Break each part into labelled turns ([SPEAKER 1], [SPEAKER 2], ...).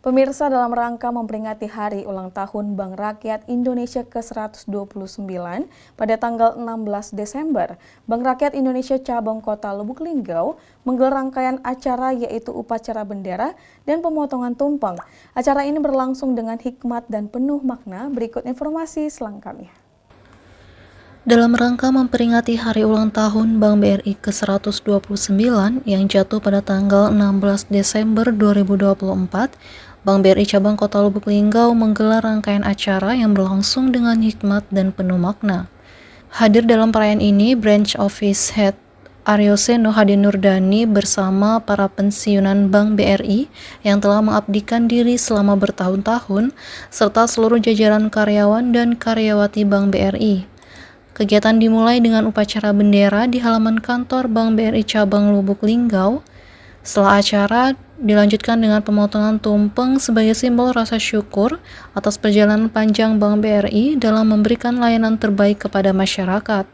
[SPEAKER 1] Pemirsa, dalam rangka memperingati Hari Ulang Tahun Bank Rakyat Indonesia ke-129 pada tanggal 16 Desember, Bank Rakyat Indonesia Cabang Kota Lubuk Linggau menggelar rangkaian acara yaitu upacara bendera dan pemotongan tumpeng. Acara ini berlangsung dengan hikmat dan penuh makna. Berikut informasi selengkapnya.
[SPEAKER 2] Dalam rangka memperingati Hari Ulang Tahun Bank BRI ke-129 yang jatuh pada tanggal 16 Desember 2024, Bank BRI Cabang Kota Lubuk Linggau menggelar rangkaian acara yang berlangsung dengan hikmat dan penuh makna. Hadir dalam perayaan ini, Branch Office Head Aryo Seno Hadinurdani bersama para pensiunan Bank BRI yang telah mengabdikan diri selama bertahun-tahun, serta seluruh jajaran karyawan dan karyawati Bank BRI. Kegiatan dimulai dengan upacara bendera di halaman kantor Bank BRI Cabang Lubuk Linggau. Setelah acara, dilanjutkan dengan pemotongan tumpeng sebagai simbol rasa syukur atas perjalanan panjang Bank BRI dalam memberikan layanan terbaik kepada masyarakat.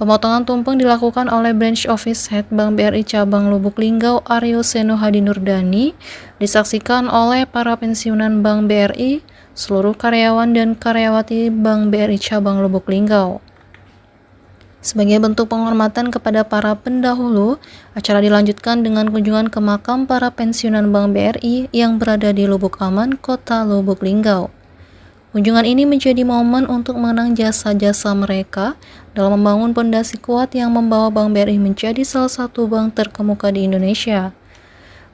[SPEAKER 2] Pemotongan tumpeng dilakukan oleh Branch Office Head Bank BRI Cabang Lubuk Linggau Aryo Seno Hadinurdani, disaksikan oleh para pensiunan Bank BRI, seluruh karyawan dan karyawati Bank BRI Cabang Lubuk Linggau. Sebagai bentuk penghormatan kepada para pendahulu, acara dilanjutkan dengan kunjungan ke makam para pensiunan Bank BRI yang berada di Lubuk Aman, Kota Lubuk Linggau. Kunjungan ini menjadi momen untuk mengenang jasa-jasa mereka dalam membangun pondasi kuat yang membawa Bank BRI menjadi salah satu bank terkemuka di Indonesia.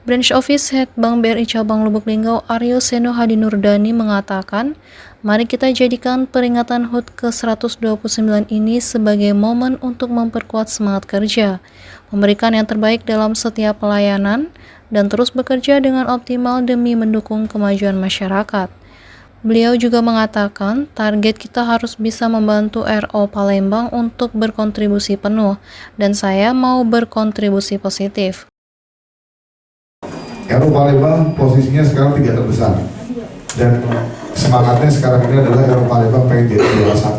[SPEAKER 2] Branch Office Head Bank BRI Cabang Lubuk Linggau Aryo Seno Hadinurdani mengatakan, mari kita jadikan peringatan HUT ke-129 ini sebagai momen untuk memperkuat semangat kerja, memberikan yang terbaik dalam setiap pelayanan, dan terus bekerja dengan optimal demi mendukung kemajuan masyarakat. Beliau juga mengatakan, target kita harus bisa membantu RO Palembang untuk berkontribusi penuh, dan saya mau berkontribusi positif.
[SPEAKER 3] RO Palembang posisinya sekarang 3 terbesar, dan semangatnya sekarang ini adalah RO Palembang pengen jadi juara 1.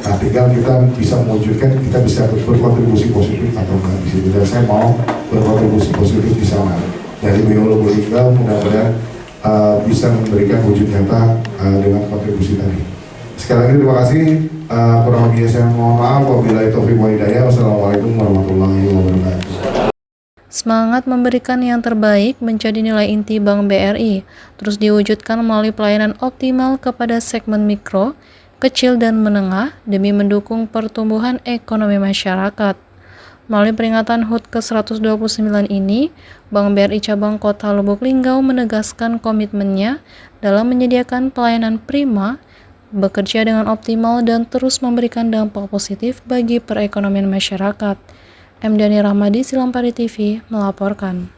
[SPEAKER 3] Nah, tinggal kita bisa mewujudkan, kita bisa berkontribusi positif atau enggak di situ. Dan saya mau berkontribusi positif di sana. Dari BO Lubuk Linggau mudah-mudahan bisa memberikan wujud nyata dengan kontribusi tadi. Sekali lagi terima kasih. Kurang lebihnya saya mohon maaf. Wabillahi taufiq wal hidayah. Wassalamualaikum warahmatullahi wabarakatuh.
[SPEAKER 2] Semangat memberikan yang terbaik menjadi nilai inti Bank BRI, terus diwujudkan melalui pelayanan optimal kepada segmen mikro, kecil dan menengah demi mendukung pertumbuhan ekonomi masyarakat. Melalui peringatan HUT ke-129 ini, Bank BRI Cabang Kota Lubuk Linggau menegaskan komitmennya dalam menyediakan pelayanan prima, bekerja dengan optimal dan terus memberikan dampak positif bagi perekonomian masyarakat. M. Dhani Rahmadi, Silampari TV, melaporkan.